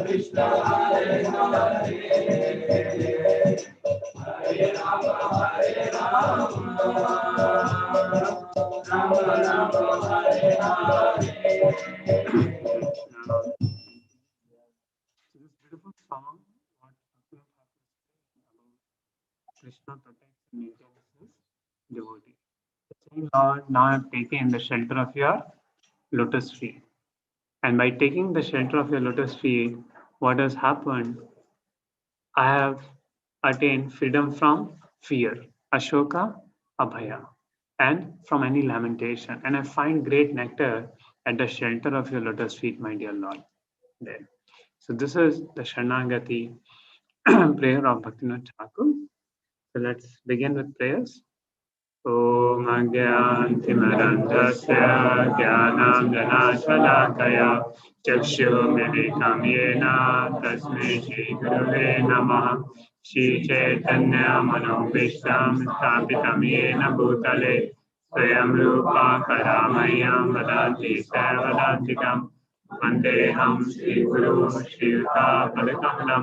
Krishna, Hare Rama, Hare Rama, Hare Rama, Rama Rama, Hare Hare. This beautiful song, what Krishna protects and maintains his devotee. Saying, Lord, now I have taken the shelter of your lotus feet. And by taking the shelter of your lotus feet, what has happened? I have attained freedom from fear, Ashoka, Abhaya, and from any lamentation. And I find great nectar at the shelter of your lotus feet, my dear Lord. There. So this is the Sharanagati prayer of Bhaktivinoda Thakur. So let's begin with prayers. Om Agyantimarandasya Jnananjanashalakaya Chakshurmilitam Yena Tasmai Shri Gurave Namaha Shri Chaitanya Manobhishtam Sthapitam Yena Bhutale Swayam Rupa Karamayam Vadanti Sarvadantikam Vandeham Shri Guru Shri Yuta Padakamalam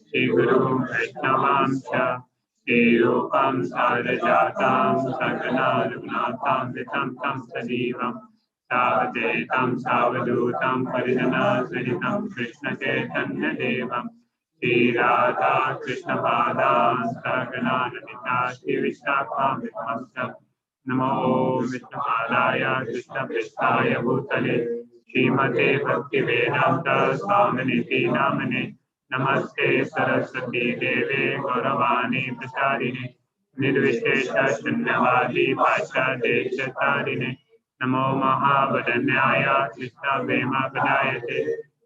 Shri Guru Vaishnavam Cha Shrirupam Sarajatam Sagana Raghunatham Vitam Tam Sajivam Savadetam Savadutam Parijana Sahitam Krishna Chaitanya Devam Shri Radha Krishna Padam Sagana Radhika Shri Vishakam Vitam Sam Namo Vishnu Padaya Krishna Pristaya Bhutale Srimate Bhakti Vedanta Swaminiti Namane Namaste Saraswati Deve Gauravani Prasarine Nirvishesha Shunyavadi Pasha Deshatarine Namo Mahavadanyaya Krishna Vema Padayate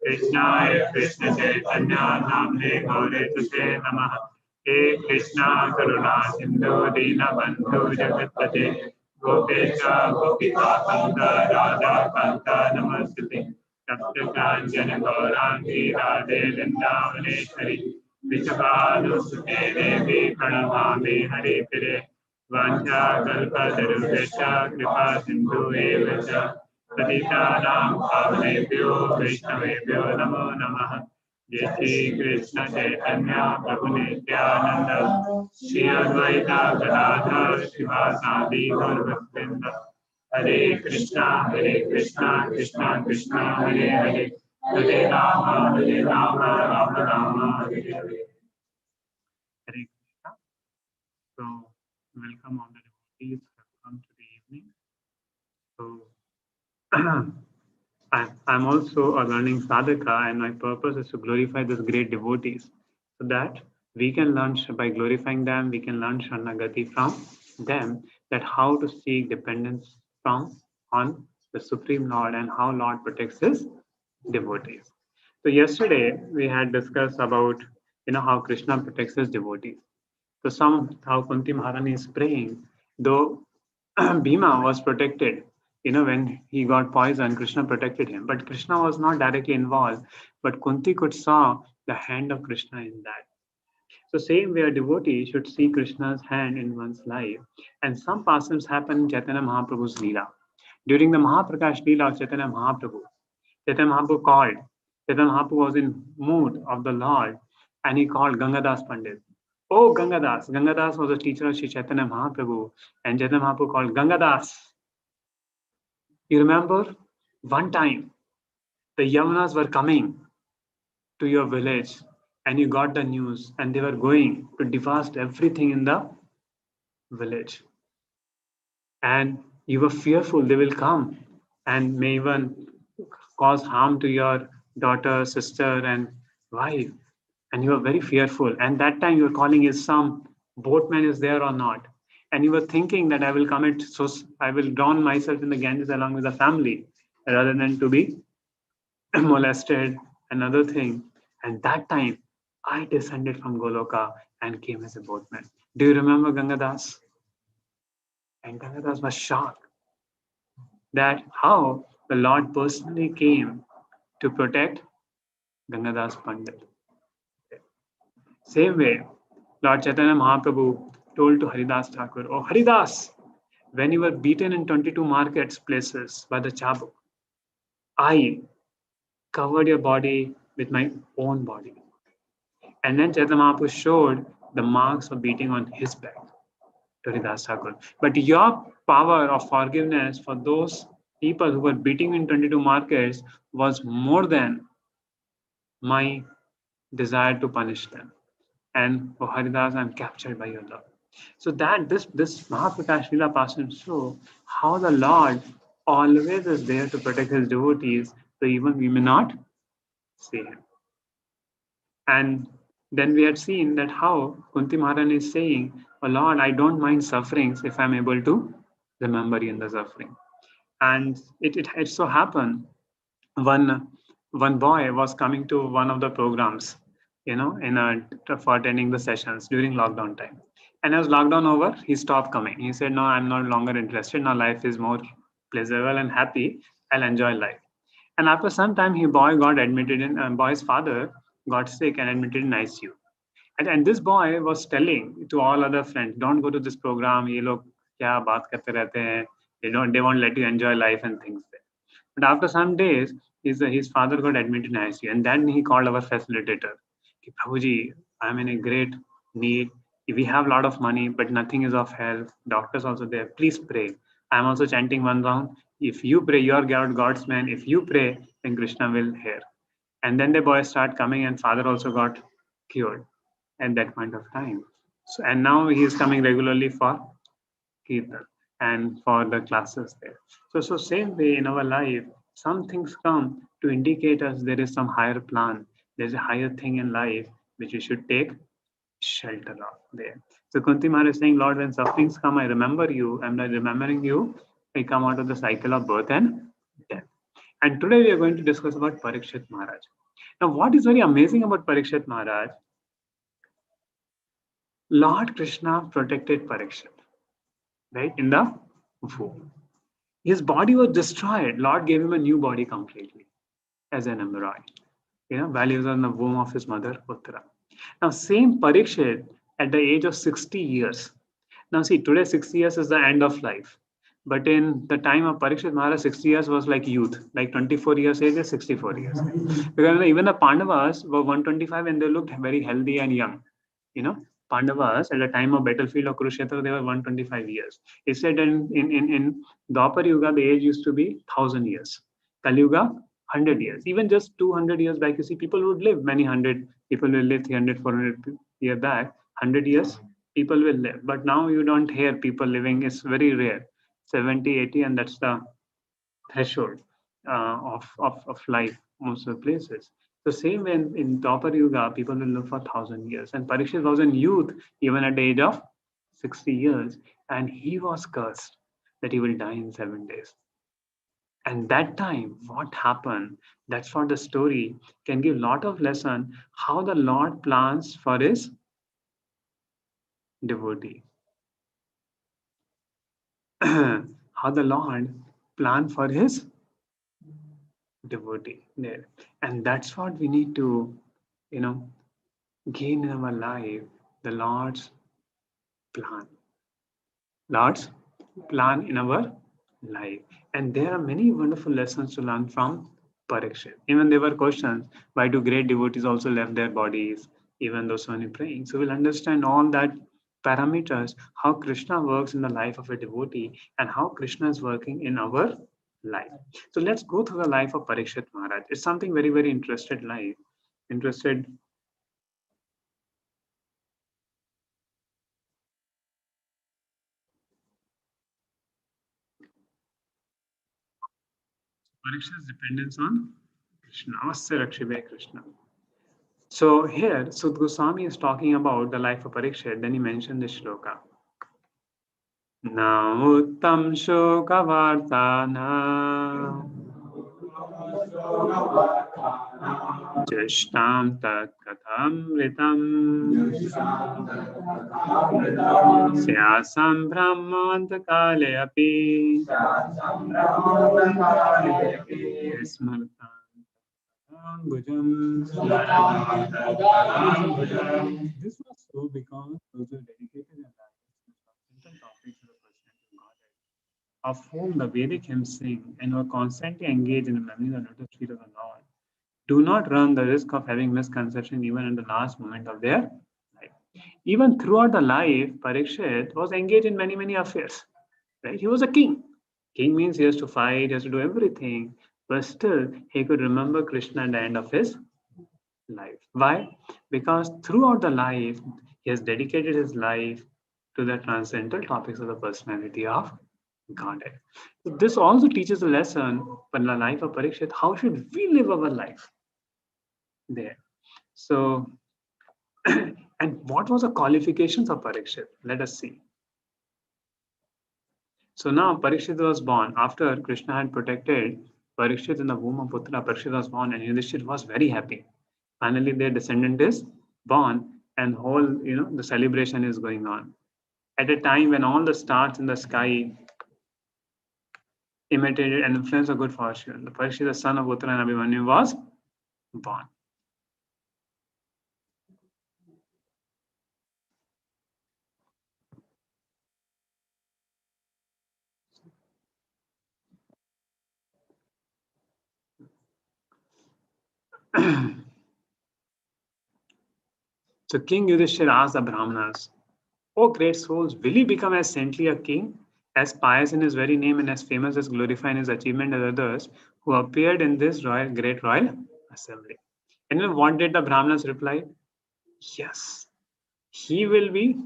Krishnaya Krishna Chaitanya Namne Gaure Tuse Namaha He Krishna Karuna Sindhu Dina Bandhu Jagatpate Gopesha Gopika Kanta Radha Kanta Namaste Saptakanjana Gaurangi Radhe Vrindavaneshwari Vishakadusute Devi Pranamami Hare Pire Vancha Kalpa Tarubhesha Kripa Sindhu Evacha Patitanam Pavanebhyo Vaishnavebhyo Namo Namaha Jai Shri Krishna Chaitanya Prabhu Nityananda Shri Advaita Gadadhar Srivasadi Gaur Bhaktivinoda Hare Krishna, Krishna Krishna, Hare Hare, Hare Rama, Rama Rama, Hare Hare. Hare Krishna. So, welcome all the devotees who have come to the evening. So, I'm also a learning sadhaka, and my purpose is to glorify these great devotees so that we can learn, by glorifying them, we can learn Sharanagati from them, that how to seek dependence from on the Supreme Lord and how Lord protects his devotees. So yesterday we had discussed about how Krishna protects his devotees. So how Kunti Maharani is praying, though Bhima was protected, when he got poisoned, Krishna protected him. But Krishna was not directly involved. But Kunti could saw the hand of Krishna in that. So same way a devotee should see Krishna's hand in one's life. And some pastimes happen in Chaitanya Mahaprabhu's Leela. During the Mahaprakash Leela of Chaitanya Mahaprabhu called. Chaitanya Mahaprabhu was in mood of the Lord, and he called Gangadas Pandit. Oh, Gangadas. Gangadas was a teacher of Sri Chaitanya Mahaprabhu, and Chaitanya Mahaprabhu called Gangadas. You remember one time the Yavanas were coming to your village and you got the news and they were going to devastate everything in the village. And you were fearful they will come and may even cause harm to your daughter, sister, and wife. And you were very fearful. And that time you were calling is some boatman is there or not. And you were thinking that I will drown myself in the Ganges along with the family rather than to be molested, another thing. And that time I descended from Goloka and came as a boatman. Do you remember Gangadas? And Gangadas was shocked that how the Lord personally came to protect Gangadas Pandit. Same way, Lord Chaitanya Mahaprabhu told to Haridas Thakur, "Oh Haridas, when you were beaten in 22 markets places by the Chabuk, I covered your body with my own body. And then Chaitanya Mahaprabhu showed the marks of beating on his back to Haridas Thakur. But your power of forgiveness for those people who were beating in 22 markets was more than my desire to punish them. And for Haridas, I'm captured by your love. So that this Mahaprakash Leela Pasam show how the Lord always is there to protect his devotees, so even we may not see him. And then we had seen that how Kunti Maharani is saying, oh Lord, I don't mind sufferings if I'm able to remember you in the suffering. And it so happened one one boy was coming to one of the programs, for attending the sessions during lockdown time. And as lockdown over, he stopped coming. He said, "No, I'm no longer interested. Now life is more pleasurable and happy. I'll enjoy life." And after some time, he boy got admitted in. Boy's father got sick and admitted in ICU. And this boy was telling to all other friends, "Don't go to this program. ये लोग क्या बात करते रहते हैं. They won't let you enjoy life and things there." But after some days, his father got admitted in ICU, and then he called our facilitator. Ki, Prabhuji, I'm in a great need. We have a lot of money, but nothing is of help. Doctors also there. Please pray. I'm also chanting one round. If you pray, you are God's man. If you pray, then Krishna will hear. And then the boys start coming, and father also got cured at that point of time. So, and now he is coming regularly for kirtan and for the classes there. So same way in our life, some things come to indicate us there is some higher plan. There's a higher thing in life which we should take shelter of there. So Kunti Maharaj is saying, Lord, when sufferings come, I remember you. I'm not remembering you. I come out of the cycle of birth and death. And today we are going to discuss about Parikshit Maharaj. Now, what is very amazing about Parikshit Maharaj? Lord Krishna protected Parikshit, right, in the womb. His body was destroyed. Lord gave him a new body completely as an embryo. Values on the womb of his mother, Uttara. Now, same Parikshit at the age of 60 years. Now, see, today 60 years is the end of life. But in the time of Parikshit Maharaj, 60 years was like youth, like 24 years age is 64 years. Because even the Pandavas were 125 and they looked very healthy and young. Pandavas at the time of battlefield of Kurukshetra, they were 125 years. It said in Dwapar Yuga, the age used to be 1,000 years. Kali Yuga, 100 years. Even just 200 years back, you see, people would live many hundred. People will live 300, 400 years back. 100 years, people will live. But now you don't hear people living. It's very rare. 70, 80, and that's the threshold of life most of the places. The same way in Dwapar Yuga, people will live for 1,000 years. And Parikshit was in youth, even at the age of 60 years, and he was cursed that he will die in 7 days. And that time, what happened? That's what the story can give a lot of lesson how the Lord plans for his devotee. How the Lord planned for his devotee there. And that's what we need to, gain in our life, the Lord's plan. Lord's plan in our life. And there are many wonderful lessons to learn from Parikshit. Even there were questions, why do great devotees also left their bodies, even though so many praying? So we'll understand all that parameters, how Krishna works in the life of a devotee and how Krishna is working in our life. So let's go through the life of Parikshit Maharaj. It's something very, very interested life. Interested. Parikshit's dependence on Krishna. Avasya Rakshibe Krishna. So here, Sud Goswami is talking about the life of Parikshit. Then he mentioned this shloka. Na uttam shokavartana Jashtam tat kathamritam Syasam brahmantakale api Smartam This was so because those who dedicated their lives to transcendental topics of the personality of Godhead, of whom the Vedic hymns sing and were constantly engaged in the memory of the lotus feet of the Lord. do not run the risk of having misconception even in the last moment of their life. Even throughout the life, Parikshit was engaged in many, many affairs. Right? He was a king. King means he has to fight, he has to do everything, but still he could remember Krishna at the end of his life. Why? Because throughout the life, he has dedicated his life to the transcendental topics of the personality of Godhead. So this also teaches a lesson for the life of Parikshit. How should we live our life there? So, and what was the qualifications of Parikshit? Let us see. So now Parikshit was born after Krishna had protected Parikshit in the womb of Putra. Parikshit was born, and Yudhishthir was very happy. Finally, their descendant is born, and whole the celebration is going on. At a time when all the stars in the sky imitated and influenced of good fortune, the Parikshit, the son of Putra and Abhimanyu, was born. So King Yudhishthir asked the Brahmanas, "O great souls, will he become as saintly a king, as pious in his very name, and as famous as glorified in his achievement as others who appeared in this great royal assembly?" And then what did the Brahmanas reply? Yes, he will be.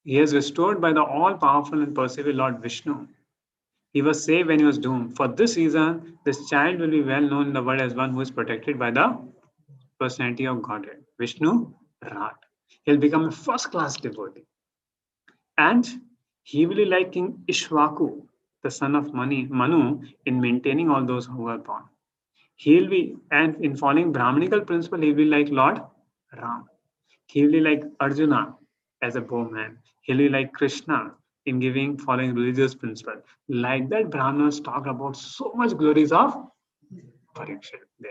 He is restored by the all-powerful and perseverant Lord Vishnu. He was saved when he was doomed. For this reason, this child will be well known in the world as one who is protected by the personality of Godhead, Vishnu Rat. He'll become a first-class devotee. And he will be like King Ishwaku, the son of Manu, in maintaining all those who are born. He'll be, and in following Brahmanical principle, he'll be like Lord Ram. He'll be like Arjuna as a bowman. He'll be like Krishna in giving, following religious principle. Like that, Brahmanas talk about so much glories of Parikshit there.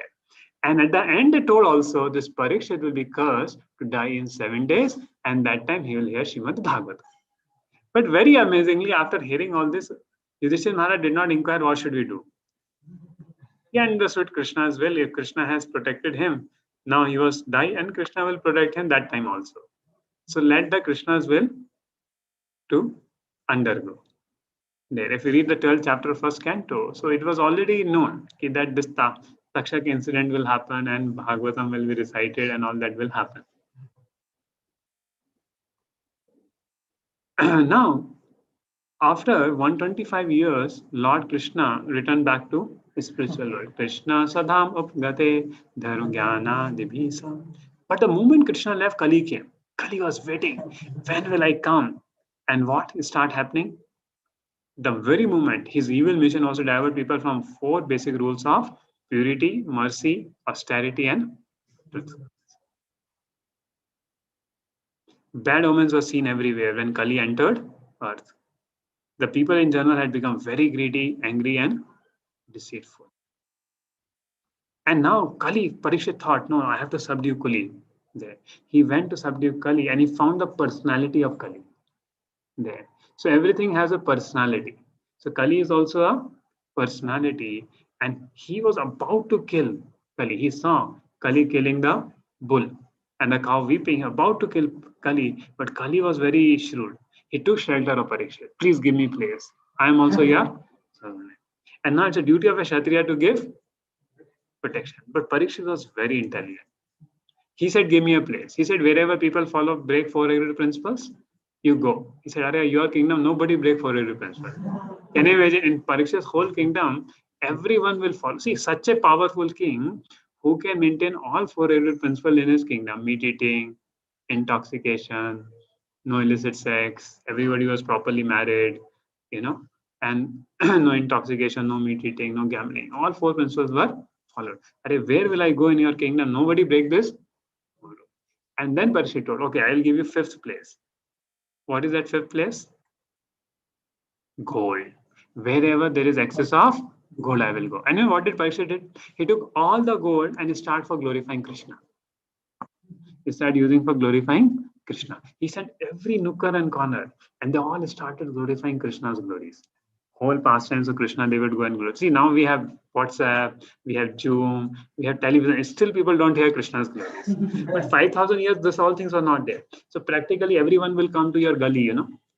And at the end, they told also this Parikshit will be cursed to die in 7 days, and that time he will hear Srimad Bhagavatam. But very amazingly, after hearing all this, Yudhishthira Maharaj did not inquire what should we do. He understood Krishna's will. If Krishna has protected him, now he was die, and Krishna will protect him that time also. So let the Krishna's will to undergo. There, if you read the 12th chapter of first canto, so it was already known that this Takshak incident will happen and Bhagavatam will be recited and all that will happen. Now, after 125 years, Lord Krishna returned back to his spiritual world. Krishna sadham upgate dharujnana dibhisa. But the moment Krishna left, Kali came. Kali was waiting. When will I come? And what start happening? The very moment his evil mission was to divert people from four basic rules of purity, mercy, austerity, and truth. Bad omens were seen everywhere when Kali entered earth. The people in general had become very greedy, angry, and deceitful. And now Kali, Parikshit thought, no, I have to subdue Kali. There. He went to subdue Kali and he found the personality of Kali there. So everything has a personality. So Kali is also a personality, and he was about to kill Kali. He saw Kali killing the bull and the cow weeping, about to kill Kali, but Kali was very shrewd. He took shelter of Parikshit. Please give me place. I am also here. And now it's a duty of a Kshatriya to give protection. But Parikshit was very intelligent. He said, give me a place. He said, wherever people follow, break four agreed principles, you go. He said, Arey, your kingdom, nobody break four agreed principles. Can you imagine in Parikshit's whole kingdom, everyone will follow. See, such a powerful king who can maintain all four agreed principles in his kingdom, meat eating, intoxication, no illicit sex, everybody was properly married, and no intoxication, no meat eating, no gambling. All four principles were followed. Arey, where will I go in your kingdom? Nobody break this. And then Parikshit told, okay, I'll give you fifth place. What is that fifth place? Gold. Wherever there is excess of gold, I will go. And you know what did Parikshit did? He took all the gold and he started for glorifying Krishna. He started using for glorifying Krishna. He sent every nooker and corner, and they all started glorifying Krishna's glories. whole pastimes of Krishna, they would go and glory. See, now we have WhatsApp, we have Zoom, we have television, and still people don't hear Krishna's glories. But 5,000 years, this all things were not there. So practically everyone will come to your gully,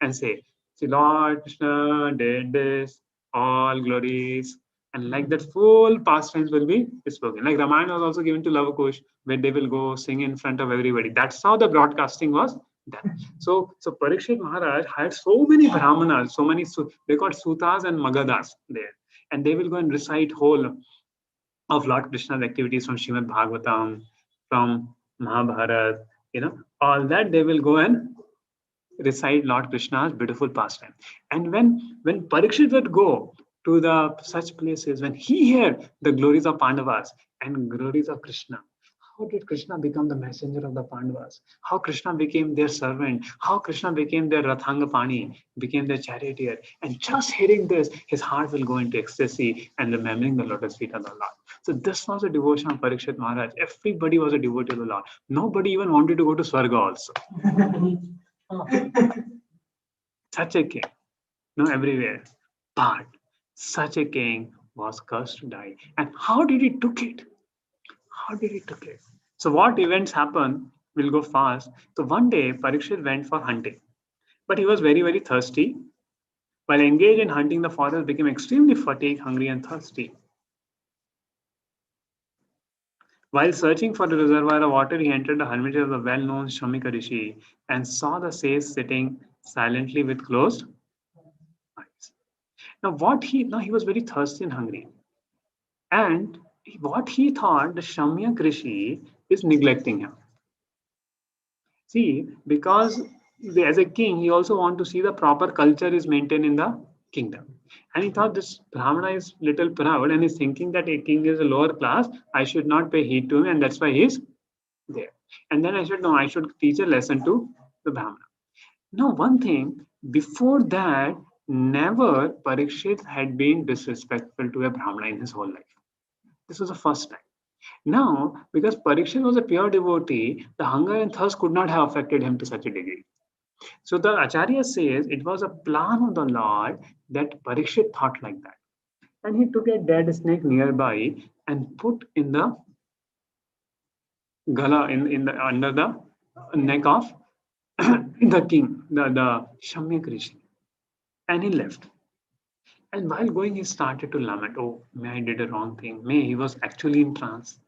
and say, see, Lord Krishna did this, all glories. And like that, full pastimes will be spoken. Like Ramayana was also given to Lavakush, where they will go sing in front of everybody. That's how the broadcasting was done. So Parikshit Maharaj had so many brahmanas, so many, they got sutas and magadas there. And they will go and recite whole of Lord Krishna's activities from Srimad Bhagavatam, from Mahabharata, all that they will go and recite Lord Krishna's beautiful pastime. And when Parikshit would go to the such places, when he heard the glories of Pandavas and glories of Krishna, how did Krishna become the messenger of the Pandavas? How Krishna became their servant? How Krishna became their Rathangapani, became their charioteer? And just hearing this, his heart will go into ecstasy and remembering the lotus feet of the Lord. So this was a devotion of Parikshit Maharaj. Everybody was a devotee of the Lord. Nobody even wanted to go to Swarga also. Such a king, everywhere. But such a king was cursed to die. And how did he took it? How did he took it? So what events happen? We'll go fast. So one day Parikshit went for hunting, but he was very, very thirsty. While engaged in hunting, the forest became extremely fatigued, hungry, and thirsty. While searching for the reservoir of water, he entered the hermitage of the well-known Shamika Rishi and saw the sage sitting silently with closed eyes. Now he was very thirsty and hungry. And what he thought, the Shamyak Rishi is neglecting him. See, because as a king, he also want to see the proper culture is maintained in the kingdom. And he thought this Brahmana is little proud and is thinking that a king is a lower class. I should not pay heed to him, and that's why he's there. And then I should teach a lesson to the Brahmana. Now, one thing, before that, never Parikshit had been disrespectful to a Brahmana in his whole life. This was the first time. Now, because Parikshit was a pure devotee, the hunger and thirst could not have affected him to such a degree. So the Acharya says it was a plan of the Lord that Parikshit thought like that. And he took a dead snake nearby and put in the gala, in the under the neck of the king, the Shamyak Rishi. And he left. And while going, he started to lament, oh, may I did a wrong thing. May he was actually in trance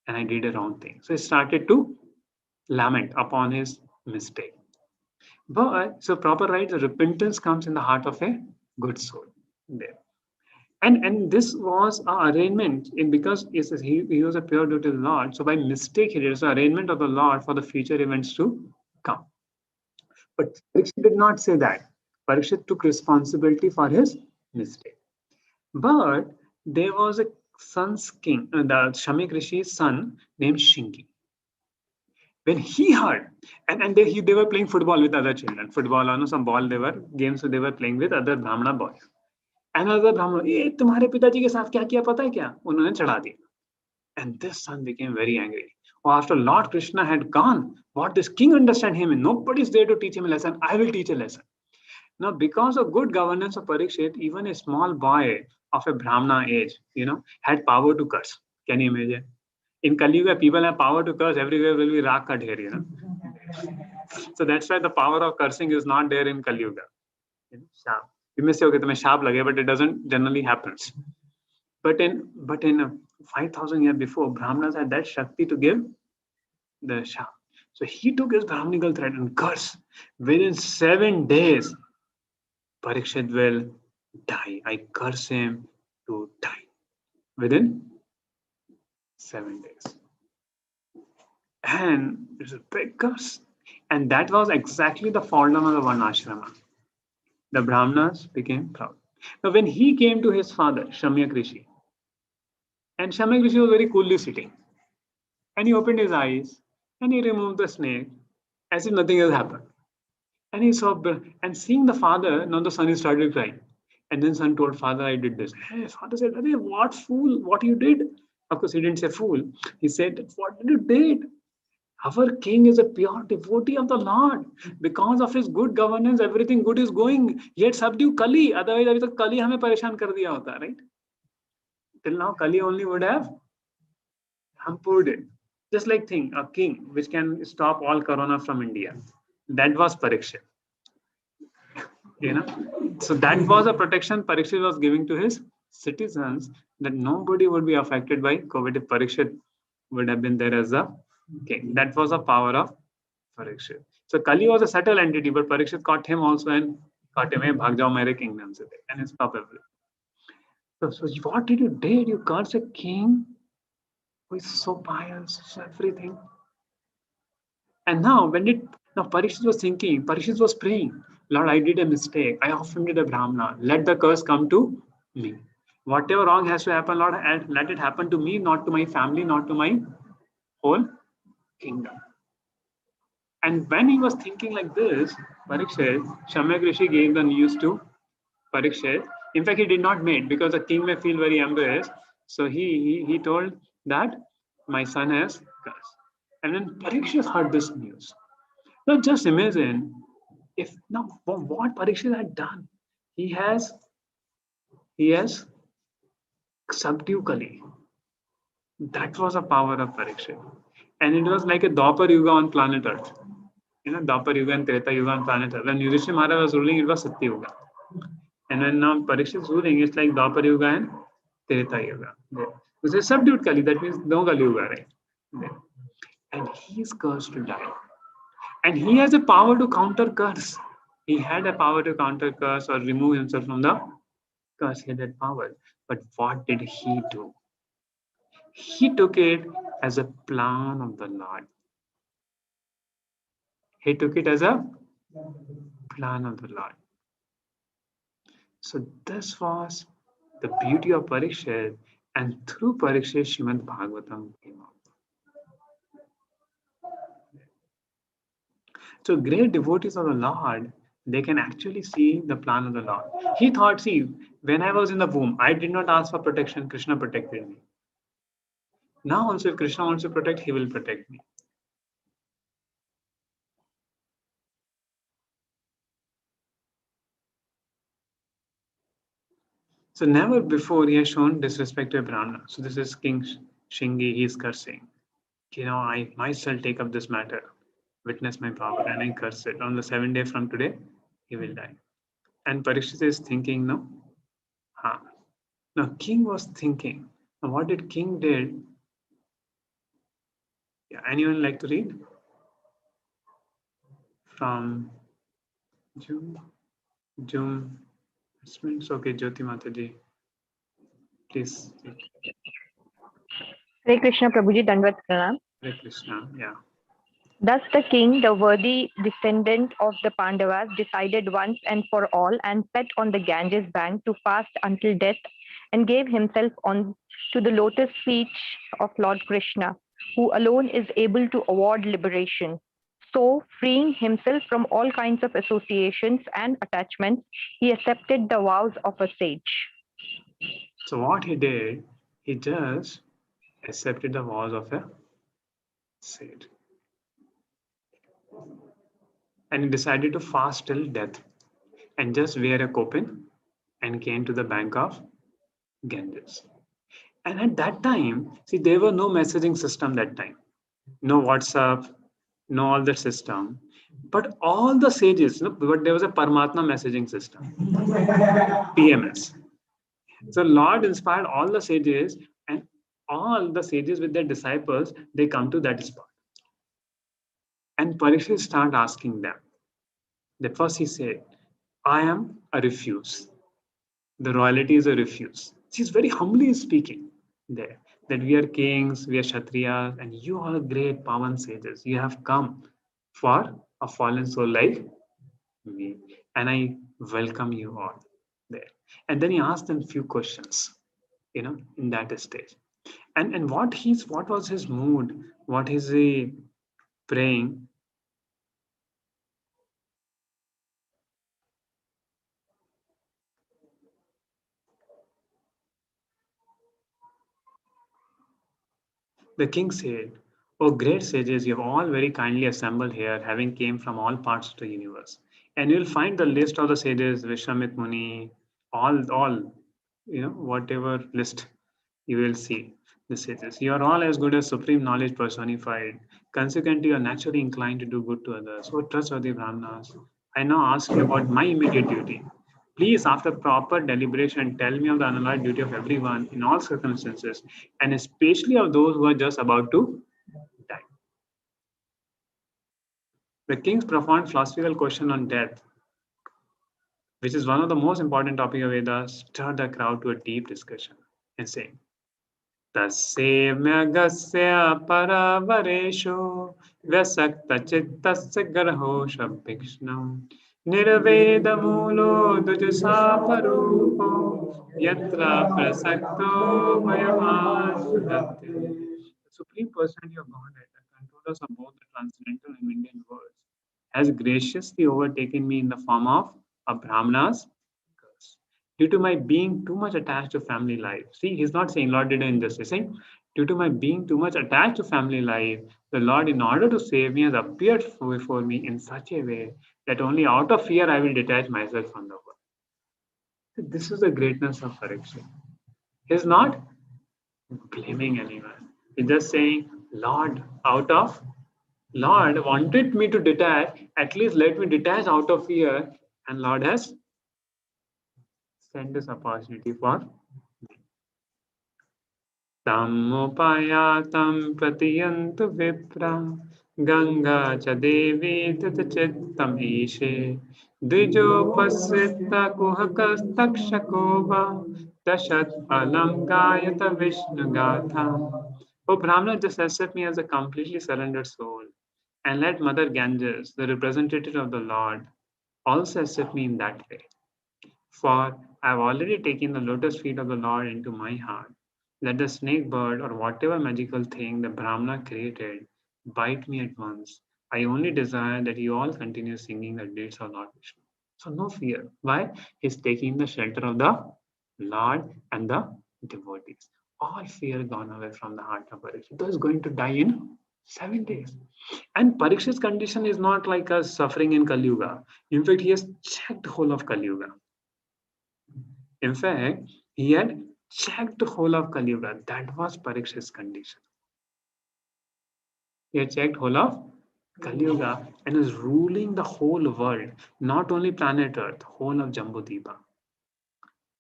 and I did a wrong thing. So he started to lament upon his mistake. But so proper right, the repentance comes in the heart of a good soul there. And this was an arrangement because he was a pure devotee of the Lord. So by mistake, it is an arrangement of the Lord for the future events to come. But Parikshit did not say that. Parikshit took responsibility for his mistake. But there was a son's king, the Shamik Rishi's son named Shingi. When he heard, and they were playing football with other children, football or some ball, they were games they were playing with other Brahmana boys. Another Brahmana, ये तुम्हारे पिताजी के साथ क्या किया पता है क्या? उन्होंने चढ़ा दिया. And this son became very angry. Oh, after Lord Krishna had gone, what this king understand him? Nobody is there to teach him a lesson. I will teach a lesson. Now, because of good governance of Parikshit, even a small boy of a Brahmana age, had power to curse. Can you imagine? In Kali Yuga, people have power to curse. Everywhere will be rak ka dher, So that's why the power of cursing is not there in Kali Yuga. Shap. You may say, okay, to shap lage, but it doesn't generally happens. But in 5,000 years before, Brahmanas had that Shakti to give the shap. So he took his Brahmanical thread and cursed. Within 7 days, Parikshit will die. I curse him to die. Within 7 days. And it's a big curse. And that was exactly the fall down of the Varnashrama. The Brahmanas became proud. Now, when he came to his father, Shamyak Rishi, and Shamyak Rishi was very coolly sitting, and he opened his eyes, and he removed the snake, as if nothing has happened. And he saw, and seeing the father, now the son started crying. And then son told father, I did this. Hey, father said, what fool, what you did? Of course, he didn't say fool. He said, what did you did? Our king is a pure devotee of the Lord. Because of his good governance, everything good is going. Yet subdue Kali. Otherwise, अभी तक Kali हमें परेशान कर दिया होता, right? Till now, Kali only would have hampered it. Just like a king which can stop all corona from India. That was Parikshit. So that was a protection Parikshit was giving to his citizens, that nobody would be affected by COVID if Parikshit would have been there as a king. That was the power of Parikshit. So Kali was a subtle entity, but Parikshit caught him also and caught him, "Hey, bhag jao mere kingdom se," and he stopped everything. So what did you did? You curse a king who is so pious, so everything. And now Parikshit was thinking, Parikshit was praying, "Lord, I did a mistake. I offended a Brahmana. Let the curse come to me. Whatever wrong has to happen, Lord, and let it happen to me, not to my family, not to my whole kingdom." And when he was thinking like this, Parikshit, Shamyak Rishi gave the news to Parikshit. In fact, he did not mate because the king may feel very embarrassed. So he told that my son has cursed. And when Parikshit heard this news, now just imagine if now what Parikshit had done. He has subdued Kali. That was the power of Parikshit. And it was like a Dwapar Yuga on planet Earth. Dwapar Yuga and Treta Yuga on planet Earth. When Yudhishthira Maharaj was ruling, it was Satya Yuga. And when now Parikshit is ruling, it's like Dwapar Yuga and Treta Yuga. This is subdued Kali, that means no Kali Yuga, right? And he is cursed to die. And he has a power to counter curse. He had a power to counter curse or remove himself from the curse. He had that power. But what did he do? He took it as a plan of the Lord. He took it as a plan of the Lord. So this was the beauty of Parikshit, and through Parikshit, Srimad Bhagavatam came out. So great devotees of the Lord, they can actually see the plan of the Lord. He thought, see, when I was in the womb, I did not ask for protection. Krishna protected me. Now also, if Krishna wants to protect, he will protect me. So never before he has shown disrespect to a Brahmana. So this is King Shingi, he is cursing. I myself take up this matter, witness my power, and I curse it. On the 7th day from today, he will die. And Parikshit is thinking, no? Now king was thinking. Now what did king did? Yeah, anyone like to read? From June. It's okay, Jyoti Mataji. Please. Hare Krishna, Prabhuji, Dandvat Pranam. Hare Krishna, yeah. Thus the king, the worthy descendant of the Pandavas, decided once and for all and sat on the Ganges bank to fast until death and gave himself on to the lotus feet of Lord Krishna, who alone is able to award liberation. So, freeing himself from all kinds of associations and attachments, he accepted the vows of a sage. So what he did, he just accepted the vows of a sage. And he decided to fast till death and just wear a kopin and came to the bank of Ganges. And at that time, see, there were no messaging system that time. No WhatsApp, no all the system. But all the sages, but there was a Paramatma messaging system, PMS. So Lord inspired all the sages, and all the sages with their disciples, they come to that spot. And Parikshit started asking them. The first he said, I am a refuse. The royalty is a refuse. She's very humbly speaking there, that we are kings, we are Kshatriyas, and you are great Pavan sages. You have come for a fallen soul like me, and I welcome you all there. And then he asked them few questions, in that stage. And what was his mood? What is he praying? The king said, Oh, great sages, you have all very kindly assembled here, having came from all parts of the universe. And you'll find the list of the sages, Vishwamit Muni, all, whatever list you will see the sages. You are all as good as supreme knowledge personified. Consequently, you are naturally inclined to do good to others. Oh, trustworthy Brahmanas, I now ask you about my immediate duty. Please, after proper deliberation, tell me of the unalloyed duty of everyone in all circumstances, and especially of those who are just about to die. The king's profound philosophical question on death, which is one of the most important topics of Vedas, stirred the crowd to a deep discussion and saying, Tasya paravaresho vyasaktachitasya garho shabhikshnam nirvedamulo dujasaparupo yatra prasakto mayamajudate. The Supreme Personality of Godhead, the controllers of both the transcendental and mundane worlds, has graciously overtaken me in the form of a Brahmana's curse. Due to my being too much attached to family life. See, he's not saying Lord did an injustice. He's saying, due to my being too much attached to family life, the Lord, in order to save me, has appeared before me in such a way that only out of fear I will detach myself from the world. This is the greatness of Parikshit. He's not blaming anyone. He's just saying, Lord, Lord wanted me to detach, at least let me detach out of fear, and Lord has sent this opportunity for Tamupayatam pratiyantu vipra Ganga cha devi titachittam ishe Dijopasita kuhakas takshakova Tashat alam gayata vishnu gatha. Oh Brahmana, just accept me as a completely surrendered soul and let Mother Ganges, the representative of the Lord, also accept me in that way. For I have already taken the lotus feet of the Lord into my heart. Let the snake bird or whatever magical thing the Brahmana created bite me at once. I only desire that you all continue singing the deeds of Lord Vishnu. So no fear. Why? He's taking the shelter of the Lord and the devotees. All fear gone away from the heart of Parikshit. He is going to die in 7 days. And Parikshit's condition is not like a suffering in Kali Yuga. In fact, he has checked the whole of Kali Yuga. In fact, he had checked the whole of Kali Yuga. That was Parikshit's condition. He had checked whole of Kali Yuga and is ruling the whole world, not only planet Earth, whole of Jambudvipa.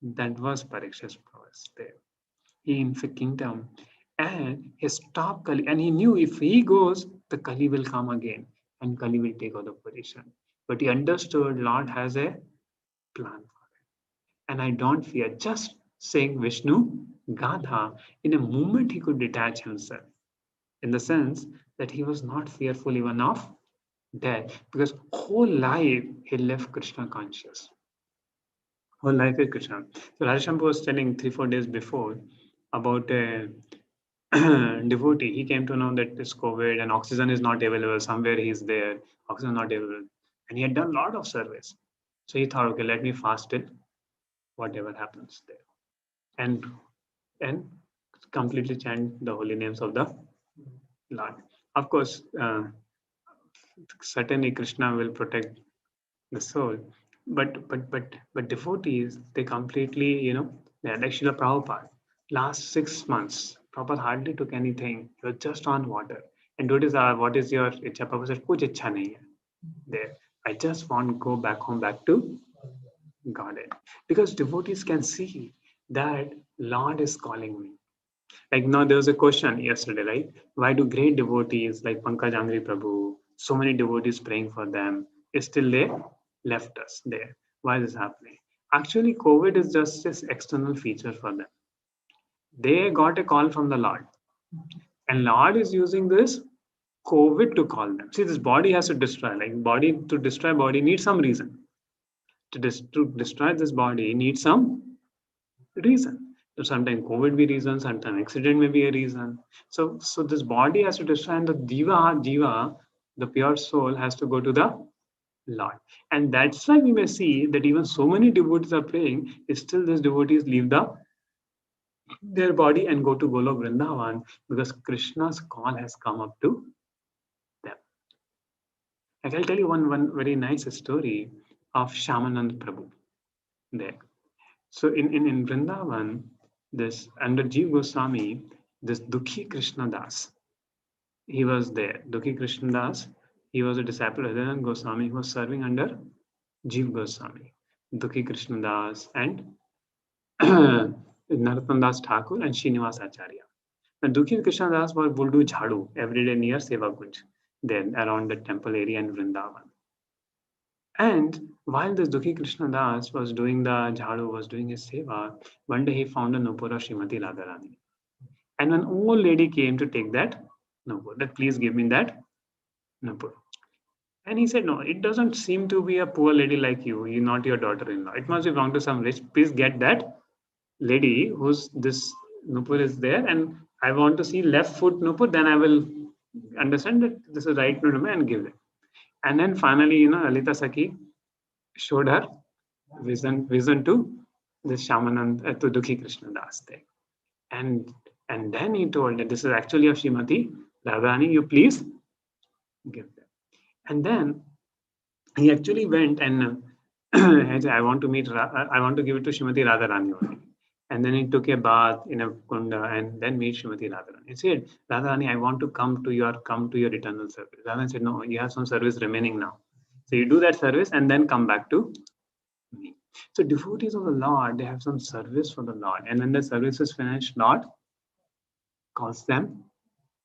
That was Parikshit's prowess there. He in the kingdom and he stopped Kali, and he knew if he goes, the Kali will come again and Kali will take over the position. But he understood Lord has a plan. And I don't fear. Just saying Vishnu, Gadha, in a moment he could detach himself, in the sense that he was not fearful even of death, because whole life he left Krishna conscious. Whole life is Krishna. So Radhashampu was telling 3-4 days before about a devotee. He came to know that this COVID and oxygen is not available. Somewhere he's there, oxygen not available. And he had done a lot of service. So he thought, okay, let me fast it, whatever happens there. And completely chant the holy names of the Lord. Of course, certainly Krishna will protect the soul, but devotees, they completely, they had actually Prabhupada. Last 6 months, Prabhupada hardly took anything. He was just on water. And what is your ichha? Prabhupada said, "Kuch ichha nahi hai." There, I just want to go back home, back to Godhead, because devotees can see that Lord is calling me. Like now, there was a question yesterday, right? Why do great devotees like Pankaj Angri Prabhu, so many devotees praying for them, still they left us there? Why is this happening? Actually, COVID is just this external feature for them. They got a call from the Lord, and Lord is using this COVID to call them. See, this body has to destroy. Like body to destroy body needs some reason. To destroy this body needs some reason. So sometimes COVID be reason, sometimes accident may be a reason. So this body has to destroy, and the jiva, the pure soul, has to go to the Lord. And that's why we may see that even so many devotees are praying, still these devotees leave the their body and go to Golok Vrindavan because Krishna's call has come up to them. Like I'll tell you one very nice story of Shamanand Prabhu there. So in Vrindavan, this under Jeev Goswami, this Dukhi Krishna Das, he was there. Dukhi Krishna Das, he was a disciple of Hridayanand Goswami who was serving under Jeev Goswami, Dukhi Krishna Das, and Narottam Das Thakur and Srinivas Acharya. And Dukhi Krishna Das would do jhadu every day near Seva Kunj, then around the temple area in Vrindavan. And while this Dukhi Krishna Das was doing the jhadu, was doing his seva, one day he found a nupur of Srimati Radharani. And an old lady came to take that nupur, that please give me that nupur. And he said, no, it doesn't seem to be a poor lady like you. You're not your daughter-in-law. It must belong to some rich. Please get that lady whose this nupur is there. And I want to see left foot nupur. Then I will understand that this is right nupur and give it. And then finally, Lalita Sakhi showed her vision to this Shamanand, to Dukhi Krishna Das there. And then he told that this is actually of Srimati Radharani, you please give them. And then he actually went and I want to give it to Srimati Radharani only. And then he took a bath in a kunda and then meet Srimati Radharani. He said, Radharani, I want to come to your eternal service. Radharani said, no, you have some service remaining now. So you do that service and then come back to me. So devotees of the Lord, they have some service for the Lord. And when the service is finished, Lord calls them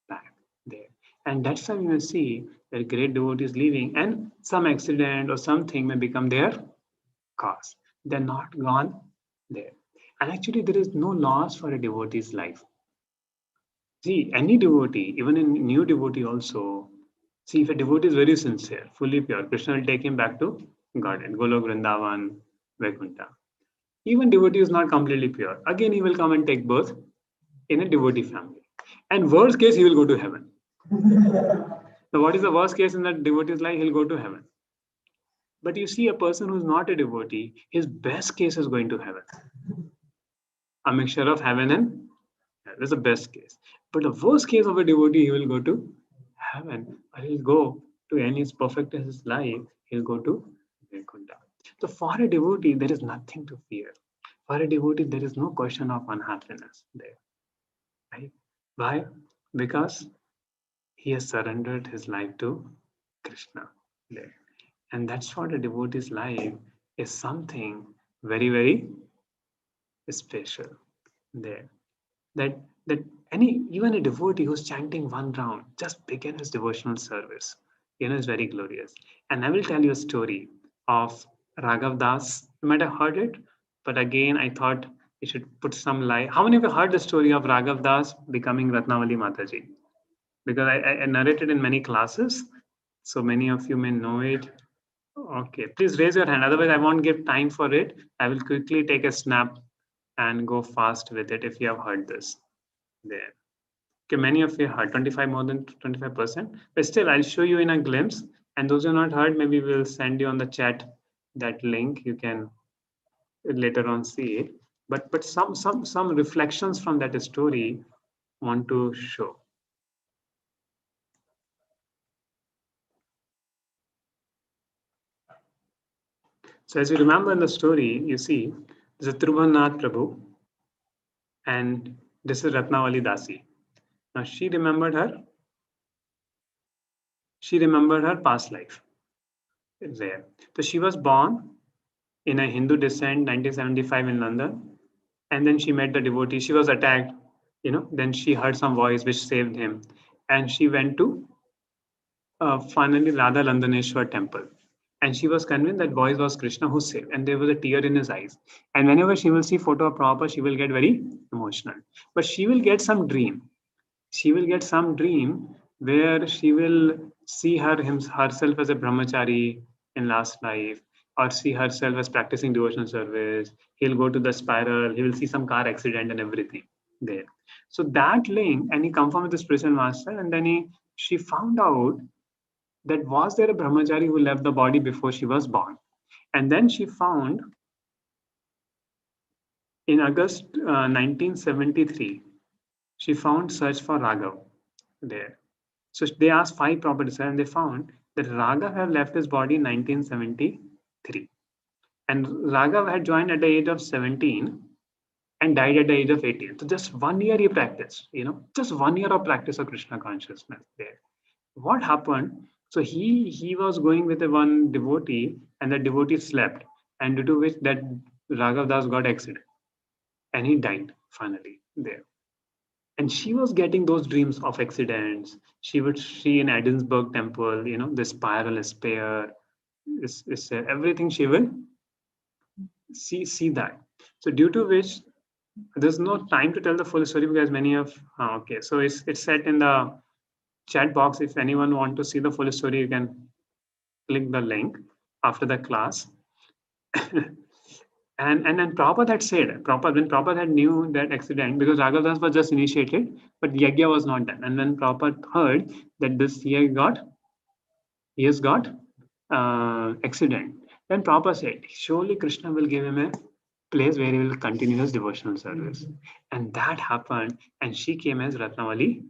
back there. And that's why you will see that great devotees leaving and some accident or something may become their cause. They're not gone there. And actually there is no loss for a devotee's life. See, any devotee, even in new devotee also, see if a devotee is very sincere, fully pure, Krishna will take him back to Garden, Golok Vrindavan, Vaikuntha. Even devotee is not completely pure. Again, he will come and take birth in a devotee family. And worst case, he will go to heaven. So what is the worst case in that devotee's life? He'll go to heaven. But you see a person who's not a devotee, his best case is going to heaven. A mixture of heaven and hell is the best case. But the worst case of a devotee, he will go to heaven. Or he'll go to any as perfect as his life, he'll go to Vaikuntha. So for a devotee, there is nothing to fear. For a devotee, there is no question of unhappiness there. Right? Why? Because he has surrendered his life to Krishna there. And that's what a devotee's life is, something very, very special there. That even a devotee who's chanting one round just begin his devotional service, is very glorious. And I will tell you a story of Raghav Das. You might have heard it, but again, I thought you should put some light. How many of you heard the story of Raghav Das becoming Ratnavali Mataji? Because I narrated in many classes, so many of you may know it. Okay, please raise your hand. Otherwise, I won't give time for it. I will quickly take a snap and go fast with it if you have heard this. There. Okay, many of you heard, 25, more than 25%. But still, I'll show you in a glimpse. And those who have not heard, maybe we'll send you on the chat that link. You can later on see it. But some reflections from that story want to show. So as you remember in the story, you see, there's a Trubhanath Prabhu, and this is Ratnavali Dasi. Now she remembered her past life there. So she was born in a Hindu descent, 1975 in London, and then she met the devotee. She was attacked, then she heard some voice which saved him, and she went to finally Radha Landaneshwar temple. And she was convinced that voice was Krishna who saved, and there was a tear in his eyes. And whenever she will see photo of Prabhupada, she will get very emotional. But she will get some dream. She will get some dream where she will see herself as a brahmachari in last life, or see herself as practicing devotional service. He'll go to the spiral. He will see some car accident and everything there. So that link, and he confirmed with the spiritual master, and then she found out that was there a brahmachari who left the body before she was born. And then she found In August 1973, she found search for Raghav there. So they asked 5 properties and they found that Raghav had left his body in 1973. And Raghav had joined at the age of 17 and died at the age of 18. So just 1 year he practiced, just 1 year of practice of Krishna consciousness there. What happened? So he was going with a one devotee, and the devotee slept, and due to which that Raghav Das got accident, and he died finally there. And she was getting those dreams of accidents. She would see in Edinburgh temple, the spiral spear, everything she will see that. So due to which there's no time to tell the full story because many of okay, so it's set in the chat box. If anyone want to see the full story, you can click the link after the class. And then Prabhupada had said, when Prabhupada had knew that accident, because Raghavdas was just initiated, but Yagya was not done. And when Prabhupada heard that he has got accident, then Prabhupada said, surely Krishna will give him a place where he will continue his devotional service. And that happened, and she came as Ratnavali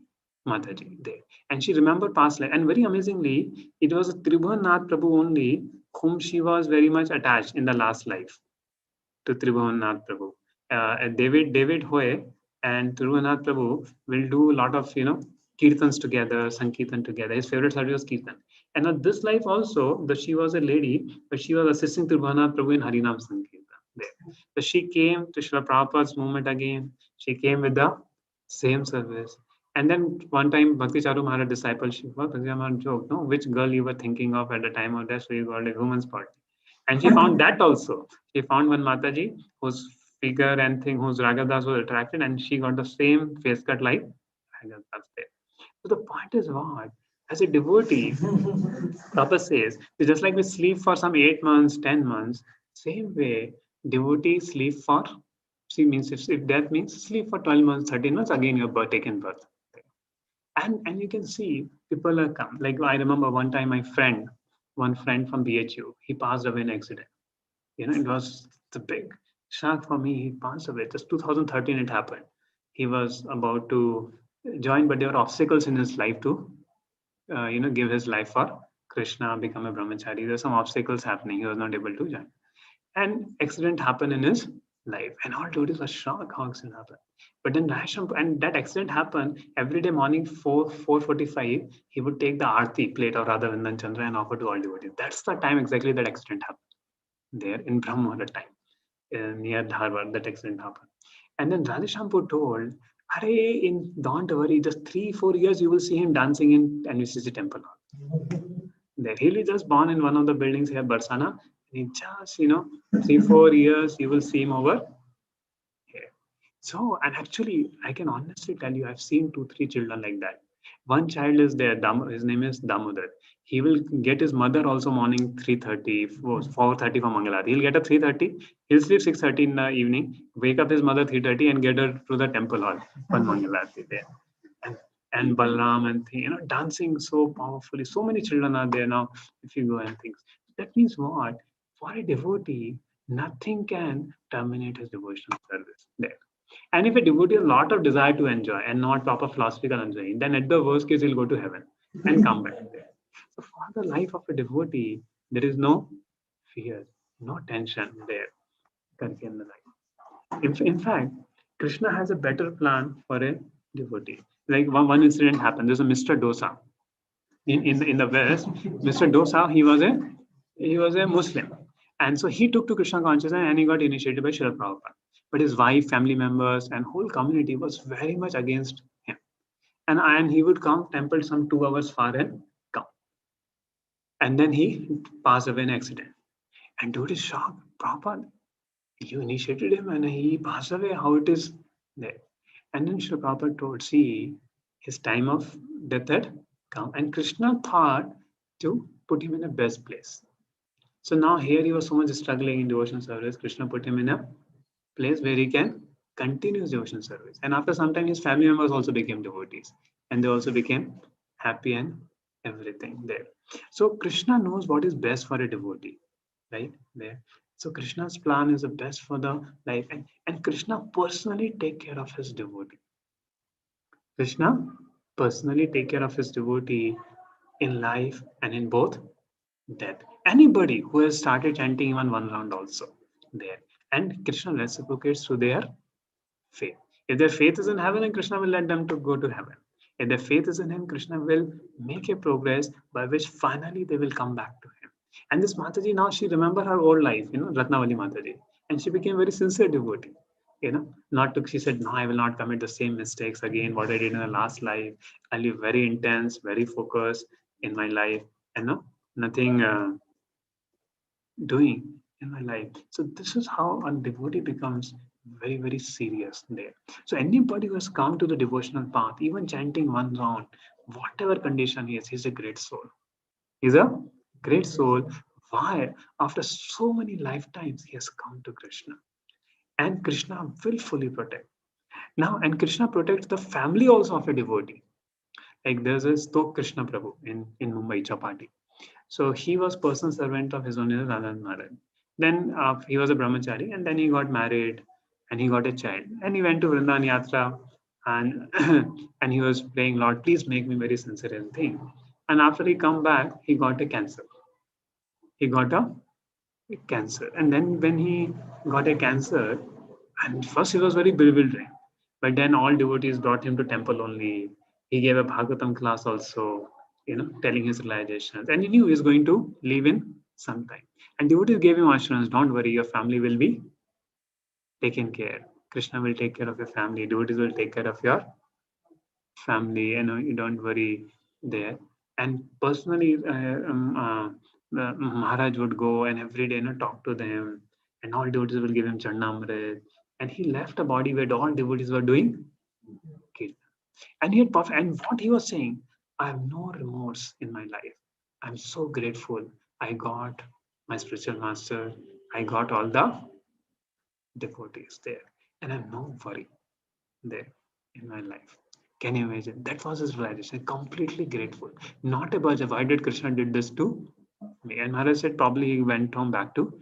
Mataji there. And she remembered past life. And very amazingly, it was Tribhuvannath Prabhu only whom she was very much attached in the last life to Tribhuvannath Prabhu. David Hoy and Tribhuvannath Prabhu will do a lot of kirtans together, sankirtan together. His favorite service was kirtan. And on this life also, she was a lady, but she was assisting Tribhuvannath Prabhu in Harinam Sankirtan. There. So she came to Srila Prabhupada's movement again. She came with the same service. And then one time, Bhakti Charu Maharaj discipleship was Bhakti Maharaj joke, no, which girl you were thinking of at the time of death, so you got a woman's part. And she found that also. She found one Mataji whose figure and thing, whose Raghavdas was attracted, and she got the same face cut like Raghavdas there. So the point is what? As a devotee, Prabhupada says, just like we sleep for some 8 months, 10 months, same way, devotees sleep for, see means if death means sleep for 12 months, 13 months, again you're taken birth. And you can see people are come. Like I remember one time one friend from BHU, he passed away in an accident. It was the big shock for me. He passed away. Just 2013 it happened. He was about to join, but there were obstacles in his life to, give his life for Krishna, become a brahmachari. There were some obstacles happening. He was not able to join. And accident happened in his life. And all devotees were shocked how accident happened. But then and that accident happened every day morning 4:45. He would take the Aarti plate of Radha Vindan Chandra and offer to all devotees. That's the time exactly that accident happened. There in Brahma at the time, near Dharwad, that accident happened. And then Radheshampur told, don't worry, just 3-4 years you will see him dancing in NVCC temple. There, he just born in one of the buildings here, Barsana. And he just, 3-4 years you will see him over here. So, and actually, I can honestly tell you, I've seen 2-3 children like that. One child is there, his name is Damodar. He will get his mother also morning 3:30, 4:30 for Mangalarti. He'll get at 3:30, he'll sleep 6:30 in the evening, wake up his mother 3:30 and get her to the temple hall for Mangalarti there. And Balram and dancing so powerfully. So many children are there now, if you go and things. That means what? For a devotee, nothing can terminate his devotional service there. And if a devotee has a lot of desire to enjoy and not proper philosophical enjoying, then at the worst case, he'll go to heaven and come back there. So for the life of a devotee, there is no fear, no tension there. In fact, Krishna has a better plan for a devotee. Like one incident happened. There's a Mr. Dosa in the West. Mr. Dosa, he was a Muslim, and so he took to Krishna consciousness and he got initiated by Srila Prabhupada. But his wife, family members, and whole community was very much against him. And he would come temple some 2 hours far and come. And then he passed away in an accident. And dude is shocked. Prabhupada, you initiated him and he passed away. How it is there? And then Srila Prabhupada told, see, his time of death had come. And Krishna thought to put him in a best place. So now here he was so much struggling in devotion service. Krishna put him in a place where he can continue his devotion service. And after some time, his family members also became devotees. And they also became happy and everything there. So Krishna knows what is best for a devotee, right? There. So Krishna's plan is the best for the life, and Krishna personally take care of his devotee. Krishna personally take care of his devotee in life and in both death. Anybody who has started chanting even one round also there. And Krishna reciprocates through their faith. If their faith is in heaven, then Krishna will let them to go to heaven. If their faith is in him, Krishna will make a progress by which finally they will come back to him. And this Mataji now she remember her old life, Ratnavali Mataji, and she became very sincere devotee. Not to she said, no, I will not commit the same mistakes again what I did in the last life. I'll be very intense, very focused in my life, and no, nothing doing in my life. So this is how a devotee becomes very, very serious there. So anybody who has come to the devotional path, even chanting one round, whatever condition he is, he's a great soul. He's a great soul. Why? After so many lifetimes, he has come to Krishna. And Krishna will fully protect. Now, and Krishna protects the family also of a devotee. Like there's a Stok Krishna Prabhu in Mumbai, Chapati. So he was personal servant of His Holiness Anand Maharaj. Then he was a brahmachari, and then he got married, and he got a child, and he went to Vrindavan Yatra, and and he was praying, Lord, please make me very sincere in thing. And after he come back, he got a cancer. He got a cancer, and then when he got a cancer, and first he was very bewildering, but then all devotees brought him to temple only. He gave a Bhagavatam class also, telling his realizations, and he knew he was going to leave in some time. And devotees gave him assurance, don't worry, your family will be taken care. Krishna will take care of your family. Devotees will take care of your family. You don't worry there. And personally, Maharaj would go and every day, talk to them, and all devotees will give him Charnamrit. And he left a body where all devotees were doing kirtan. And he had perfect. And what he was saying, I have no remorse in my life. I'm so grateful. I got my spiritual master. I got all the devotees there, and I have no worry there in my life. Can you imagine? That was his realization. Completely grateful. Not about why did Krishna did this to me. And Maharaj said probably he went home back to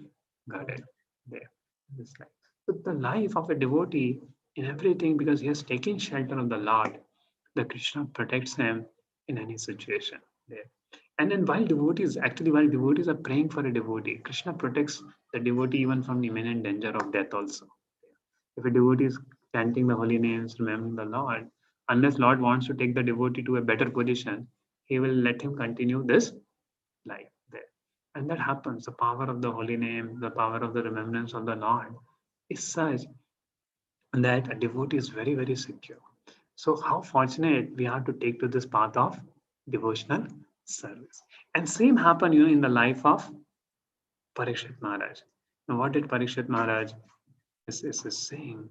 Garden there. This life. So the life of a devotee in everything because he has taken shelter of the Lord, the Krishna protects him in any situation there. And then while devotees are praying for a devotee, Krishna protects the devotee even from the imminent danger of death also. If a devotee is chanting the holy names, remembering the Lord, unless Lord wants to take the devotee to a better position, he will let him continue this life there. And that happens. The power of the holy name, the power of the remembrance of the Lord is such that a devotee is very, very secure. So how fortunate we are to take to this path of devotional service. And same happened, in the life of Parikshit Maharaj. Now, what did Parikshit Maharaj is saying?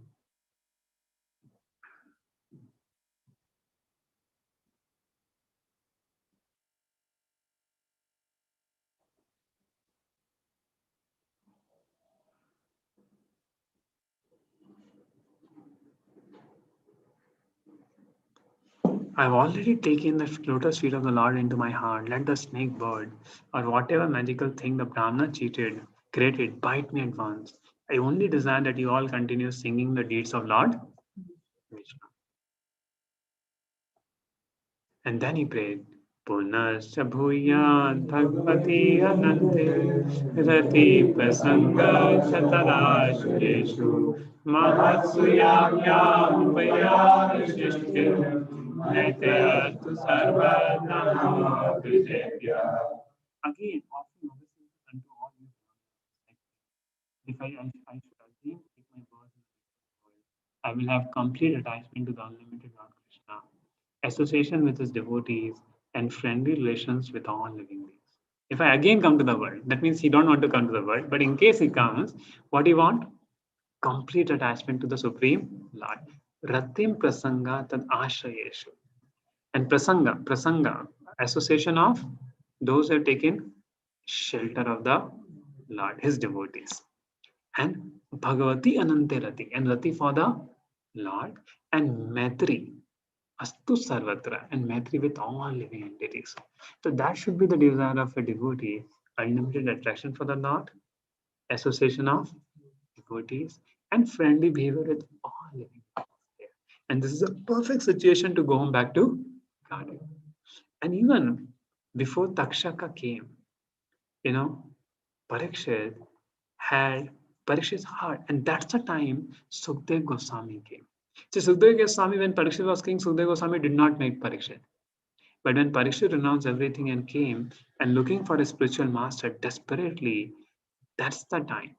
I've already taken the lotus feet of the Lord into my heart. Let the snake bird or whatever magical thing the Brahmana created, bite me at once. I only desire that you all continue singing the deeds of Lord Vishnu. And then he prayed, Punascha bhuyat bhagavati anante rati prasanga chatarashreshu mahatsuyam yam vayashishtim naitayatu sarva namo vijayya. Again, offering obeisance unto all you. If I should again take my birth in the world, I will have complete attachment to the unlimited Lord Krishna, association with his devotees, and friendly relations with all living beings. If I again come to the world, that means he don't want to come to the world, but in case he comes, what do you want? Complete attachment to the Supreme Lord. Ratim prasanga tad ashrayeshu. And prasanga, association of those who have taken shelter of the Lord, his devotees. And Bhagavati Anante Rati, and Rati for the Lord, and Maitri, Astu Sarvatra, and Maitri with all living entities. So that should be the desire of a devotee, unlimited attraction for the Lord, association of devotees, and friendly behavior with all living beings. And this is a perfect situation to go home back to garden. And even before Takshaka came, you know, Parikshit had Parikshit's heart, and that's the time Sukdev Goswami came. So Sukdev Goswami, when Parikshit was king, Sukdev Goswami did not make Parikshit. But when Parikshit renounced everything and came and looking for a spiritual master desperately, that's the time.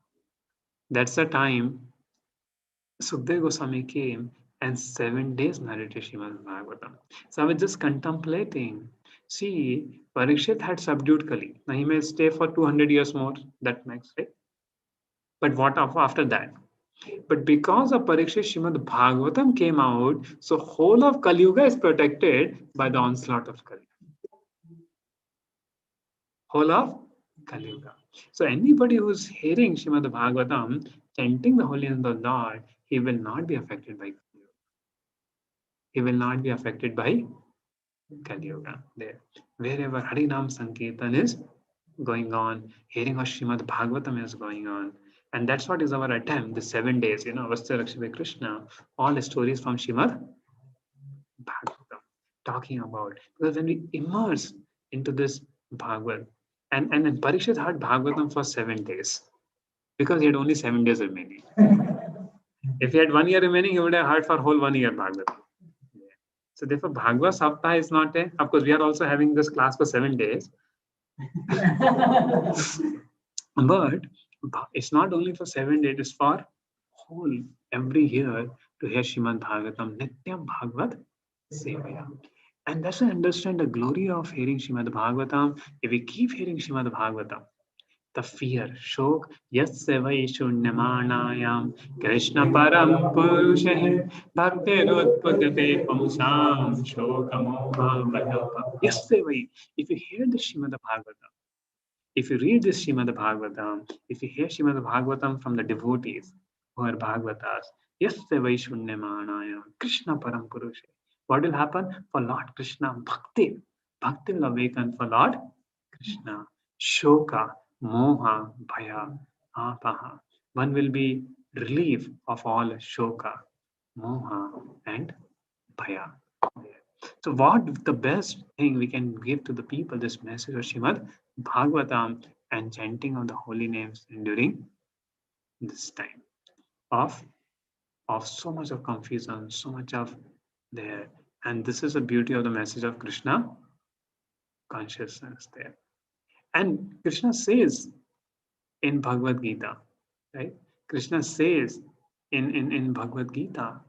That's the time Sukdev Goswami came and 7 days narrated Srimad Bhagavatam. So I was just contemplating. See, Parikshit had subdued Kali. Now he may stay for 200 years more, that makes it. But what after that? But because of Parikshit, Srimad Bhagavatam came out, so whole of Kali Yuga is protected by the onslaught of Kali. Whole of Kali Yuga. So anybody who's hearing Srimad Bhagavatam, chanting the holy name of the Lord, he will not be affected by Kali Yuga. He will not be affected by Kali Yuga. There, wherever Harinam Sankirtan is going on, hearing of Srimad Bhagavatam is going on. And that's what is our attempt, the 7 days, Avastha Lakshmi Krishna, all the stories from Srimad Bhagavatam, talking about. Because when we immerse into this Bhagavad, and Parikshit had Bhagavatam for 7 days, because he had only 7 days remaining. If he had 1 year remaining, he would have heard for whole 1 year Bhagavatam. So therefore, Bhagavad Saptah is not a, of course, we are also having this class for 7 days. But it's not only for 7 days, it's for whole every year to hear Srimad Bhagavatam, Nityam Bhagavad Sevaya. And that's to understand the glory of hearing Srimad Bhagavatam. If we keep hearing Srimad Bhagavatam, the fear, shok, yasya vai shunyamanayam, Krishna param purushe, bhaktirutpagate pumsam, shokamoha vayapa. Yasya vai. If you hear the Srimad Bhagavatam, if you read this Srimad Bhagavatam, if you hear Srimad Bhagavatam from the devotees who are Bhagavatas, yasya vai shunyamanayam, Krishna param purushe. What will happen? For Lord Krishna, bhakti. Bhakti will awaken for Lord Krishna. Shoka, moha, bhaya, apaha. One will be relief of all shoka, moha, and bhaya. So what the best thing we can give to the people, this message of Srimad Bhagavatam and chanting of the holy names during this time of so much of confusion, so much of there. And this is the beauty of the message of Krishna consciousness there. And Krishna says in Bhagavad Gita, right? Krishna says in Bhagavad Gita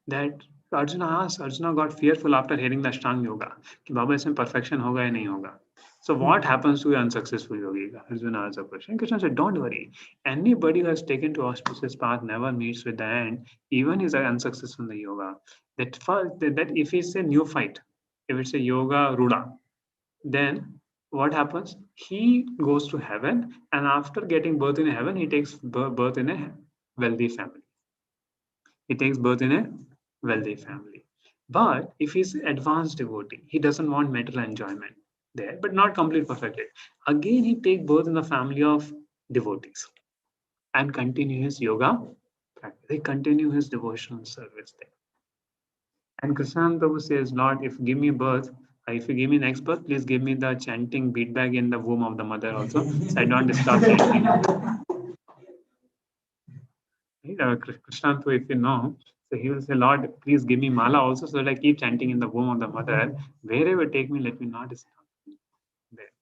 that Arjuna got fearful after hearing the Ashtanga Yoga. Ki Baba, isme perfection hoga ya nahi hoga? So what happens to an unsuccessful yogi? Arjuna asked a question. Krishna said, don't worry. Anybody who has taken to auspicious path never meets with the end, even is unsuccessful in the yoga. That if it's a new fight, if it's a yoga ruda, then what happens? He goes to heaven, and after getting birth in heaven, he takes birth in a wealthy family. He takes birth in a wealthy family. But if he's advanced devotee, he doesn't want material enjoyment there, but not complete perfected. Again, he takes birth in the family of devotees and continue his yoga practice. He continue his devotional service there. And Krishna Prabhu says, Lord, if you give me birth, if you give me next birth, please give me the chanting beat bag in the womb of the mother also, so I don't stop chanting. Krishna Prabhu, if you know, so he will say, Lord, please give me mala also, so that I keep chanting in the womb of the mother. Wherever take me, let me not stop. There.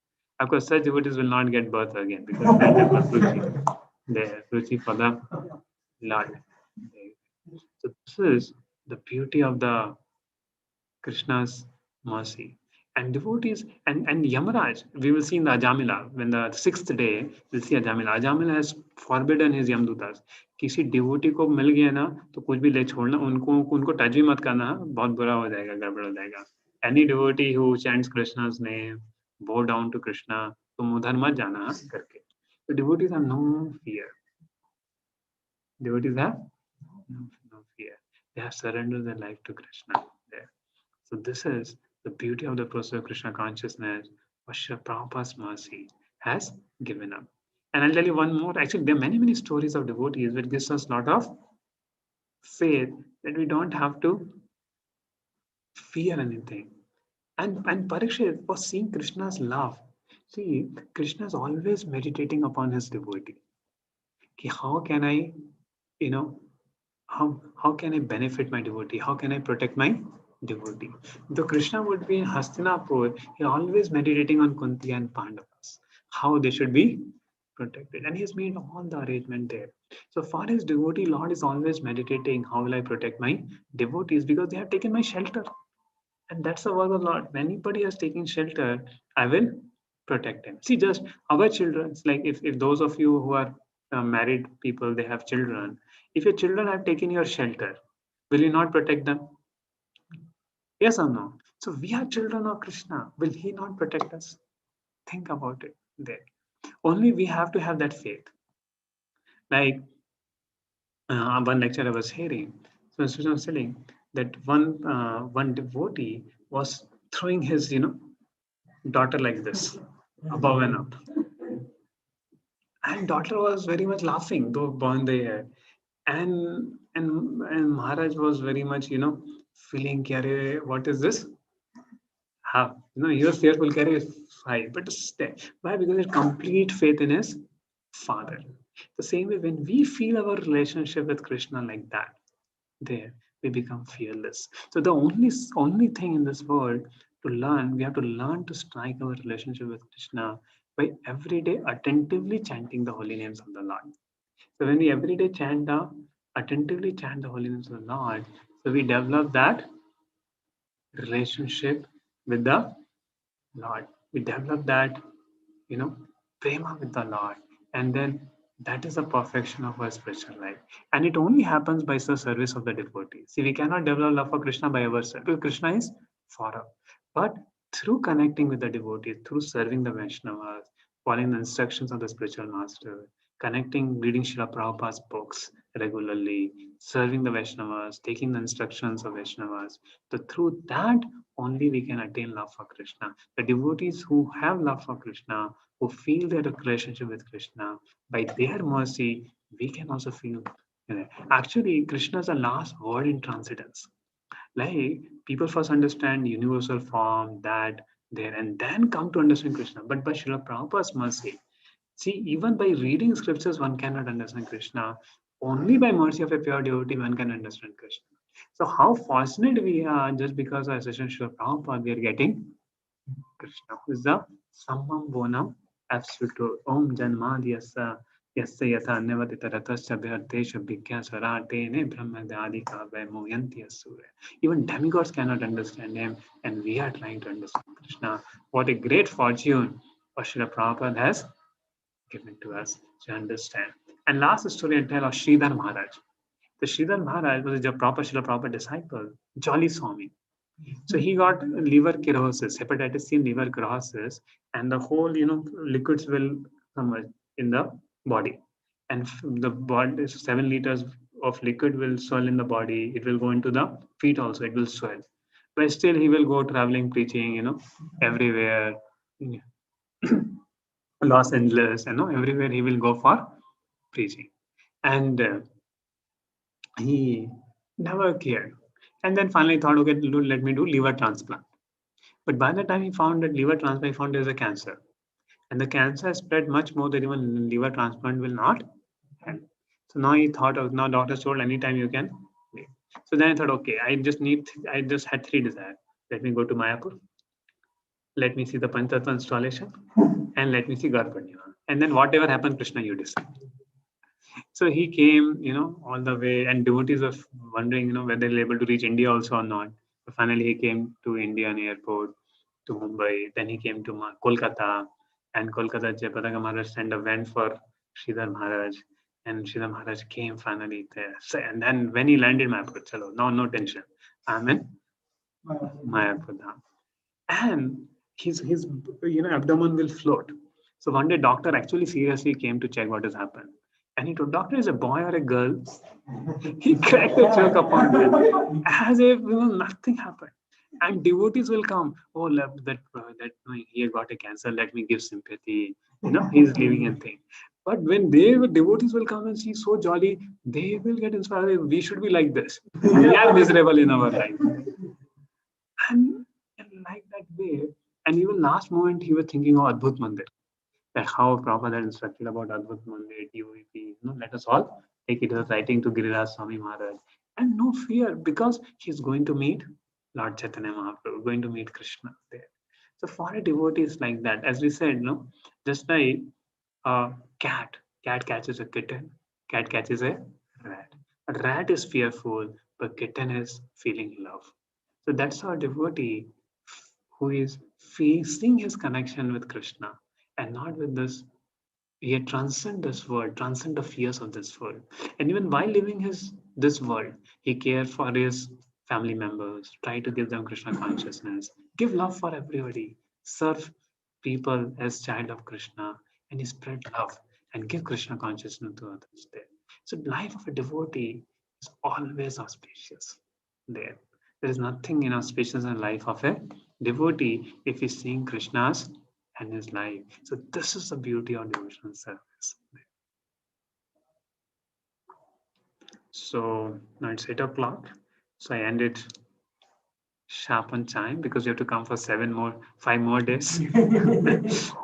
Of course, such devotees will not get birth again because they have a ruchi. There, ruchi for the Lord. So this is the beauty of the Krishna's mercy. And devotees and Yamaraj, we will see in the Ajamila, when the 6th day, we'll see Ajamila. Ajamila has forbidden his Yamdutas. किसी devotee को मिल गया ना तो कुछ भी ले छोड़ना, उनको टच भी मत करना, बहुत बुरा हो जाएगा, गड़बड़ हो जाएगा. Any devotee who chants Krishna's name, bow down to Krishna, तुम उधर मत जाना करके. So devotees have no fear. Devotees have no fear. They have surrendered their life to Krishna there. So this is the beauty of the process of Krishna consciousness, what Srila Prabhupada's mercy has given up. And I'll tell you one more. Actually, there are many, many stories of devotees which gives us a lot of faith that we don't have to fear anything. And Parikshit was seeing Krishna's love. See, Krishna is always meditating upon his devotee. Ki how can I, you know, how can I benefit my devotee? How can I protect my devotee? Though Krishna would be in Hastinapur, he always meditating on Kunti and Pandavas, how they should be protected. And he's made all the arrangement there. So for his devotee, Lord is always meditating, how will I protect my devotees? Because they have taken my shelter. And that's the word of Lord. When anybody has taken shelter, I will protect them. See, just our children, it's like if those of you who are married people, they have children. If your children have taken your shelter, will you not protect them? Yes or no? So we are children of Krishna. Will he not protect us? Think about it there. Only we have to have that faith. Like one lecture I was hearing, so Susan was telling that one devotee was throwing his daughter like this, above and up. And daughter was very much laughing, though born the air. And Maharaj was very much, feeling, Kyare, what is this? How? He was fearful, Kyare is high. But stay. Why? Because he had complete faith in his father. The same way when we feel our relationship with Krishna like that, there we become fearless. So the only thing in this world to learn, we have to learn to strike our relationship with Krishna by every day attentively chanting the holy names of the Lord. So when we every day attentively chant the holy names of the Lord, so we develop that relationship with the Lord. We develop that, you know, prema with the Lord. And then that is the perfection of our spiritual life. And it only happens by the service of the devotee. See, we cannot develop love for Krishna by ourselves because Krishna is for us. But through connecting with the devotee, through serving the Vaishnavas, following the instructions of the spiritual master, connecting, reading Srila Prabhupada's books regularly, serving the Vaishnavas, taking the instructions of Vaishnavas. So through that only we can attain love for Krishna. The devotees who have love for Krishna, who feel their relationship with Krishna, by their mercy, we can also feel. Actually, Krishna is the last word in transcendence. Like people first understand universal form, that, there, and then come to understand Krishna. But by Srila Prabhupada's mercy, see, even by reading scriptures, one cannot understand Krishna. Only by mercy of a pure devotee, one can understand Krishna. So, how fortunate we are just because of Session Srila Prabhupada, we are getting Krishna, who is the Sammam Bonam Absolute. Om Janmadhyasa Yasya Yatha Nevatita Ratasya Bhyartesha Bhigyasvara Tene Brahmadadika Vaimoyanti Asura. Even demigods cannot understand him, and we are trying to understand Krishna. What a great fortune Srila Prabhupada has given to us to understand. And last story I tell of Sridhar Maharaj. The Sridhar Maharaj was a proper Srila Prabhupada disciple, Jolly Swami. So he got liver cirrhosis, hepatitis C and liver cirrhosis, and the whole, liquids will come in the body. And the body, 7 liters of liquid will swell in the body. It will go into the feet also, it will swell. But still he will go traveling, preaching, everywhere. Los Angeles, everywhere he will go for preaching. And he never cared. And then finally thought, okay, let me do liver transplant. But by the time he found that liver transplant, he found there's a cancer. And the cancer spread much more than even liver transplant will not help. So now he thought of, now doctors told anytime you can leave. So then I thought, okay, I just had 3 desires. Let me go to Mayapur, let me see the Panchatattva installation, and let me see Garpurnima. And then whatever happened, Krishna, you decide. So he came, all the way, and devotees were wondering, whether they're able to reach India also or not. So finally, he came to Indian airport, to Mumbai. Then he came to Kolkata, and Kolkata Jayapataka Maharaj sent a van for Sridhar Maharaj, and Sridhar Maharaj came finally there. So, and then when he landed Mayapur, chalo, no tension. I'm in Mayapur. And his abdomen will float. So one day doctor actually seriously came to check what has happened. And he told, doctor, is a boy or a girl? He cracked a joke upon them as if nothing happened. And devotees will come. Oh, that he got a cancer. Let me give sympathy. He's living and thing. But when devotees will come and see so jolly, they will get inspired. We should be like this. We are miserable in our life. And like that way, and even last moment he was thinking of Adbhut Mandir, that how Prabhupada had instructed about Adbhut Mandir, DOEP, let us all take it as writing to Giriraj Swami Maharaj. And no fear, because he's going to meet Lord Chaitanya Mahaprabhu, going to meet Krishna there. So for a devotee is like that. As we said, just like a cat catches a kitten, cat catches a rat. A rat is fearful, but kitten is feeling love. So that's our devotee who is facing his connection with Krishna and not with this. He had transcend this world, transcend the fears of this world. And even while living this world, he cared for his family members, try to give them Krishna consciousness, give love for everybody, serve people as child of Krishna, and he spread love and give Krishna consciousness to others there. So life of a devotee is always auspicious there. There is nothing inauspicious in life of a devotee if he's seeing Krishna's and his life. So this is the beauty of devotional service. So now it's 8 o'clock. So I end it sharp on time because you have to come for 5 more days.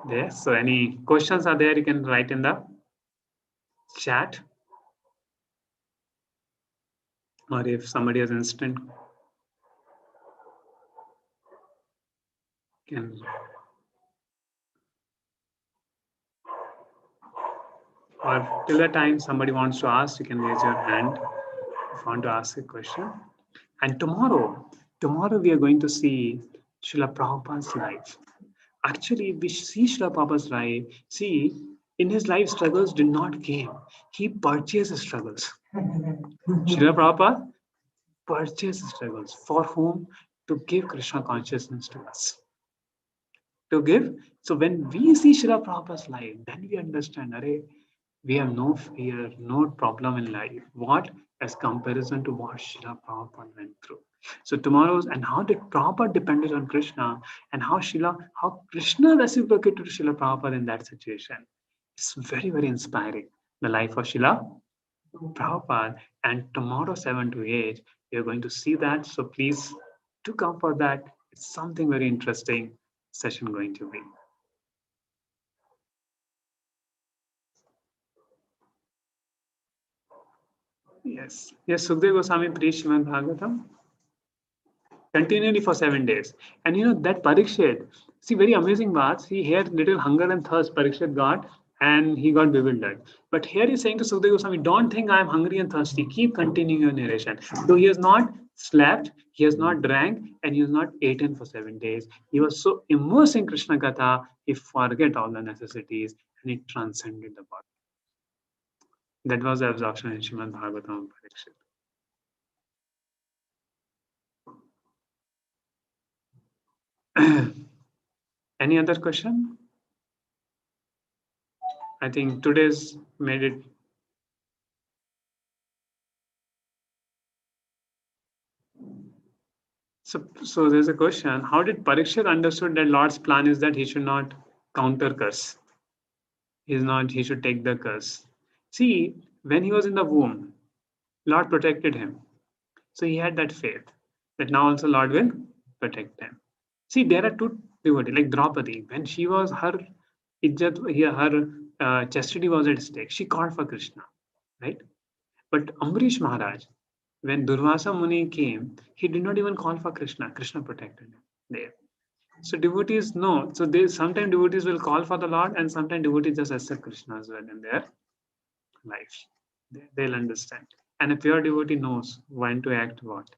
There. So any questions are there, you can write in the chat. Or if somebody has instant, can. Or till the time somebody wants to ask, you can raise your hand if you want to ask a question. And tomorrow we are going to see Srila Prabhupada's life. Actually, we see Srila Prabhupada's life. See, in his life, struggles did not came. He purchased his struggles. Srila Prabhupada purchased his struggles. For whom? To give Krishna consciousness to us. To give. So when we see Srila Prabhupada's life, then we understand, we have no fear, no problem in life. What? As comparison to what Srila Prabhupada went through. So tomorrow's, and how did Prabhupada depended on Krishna, and how Krishna reciprocated to Srila Prabhupada in that situation. It's very, very inspiring. The life of Srila Prabhupada. And tomorrow 7 to 8, we are going to see that. So please do come for that. It's something very interesting session going to be. Yes, Sukhdev Goswami preached Srimad Bhagavatam continually for 7 days. And that Parikshit, see, very amazing words. He had little hunger and thirst, Parikshit got, and he got bewildered. But here he's saying to Sukhdev Goswami, don't think I am hungry and thirsty. Keep continuing your narration. Though he has not slept, he has not drank, and he has not eaten for 7 days. He was so immersed in Krishna Katha, he forget all the necessities and he transcended the body. That was the absorption in Srimad Bhagavatam of Parikshit. Any other question? I think today's made it. So there's a question. How did Parikshit understood that Lord's plan is that he should not counter curse? He should take the curse. See, when he was in the womb, Lord protected him. So he had that faith that now also Lord will protect him. See, there are two devotees, like Draupadi. When she was her chastity was at stake, she called for Krishna, right? But Ambrish Maharaj, when Durvasa Muni came, he did not even call for Krishna. Krishna protected him there. So devotees know. So sometimes devotees will call for the Lord, and sometimes devotees just accept Krishna as well in their life. They'll understand. And a pure devotee knows when to act what.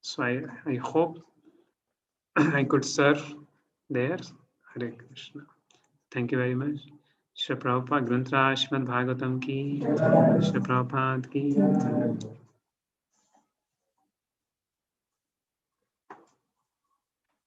So I hope I could serve there. Hare Krishna. Thank you very much. Shri Prabhupada Granth Raj Srimad Bhagavatam ki, Shri Prabhupada ki.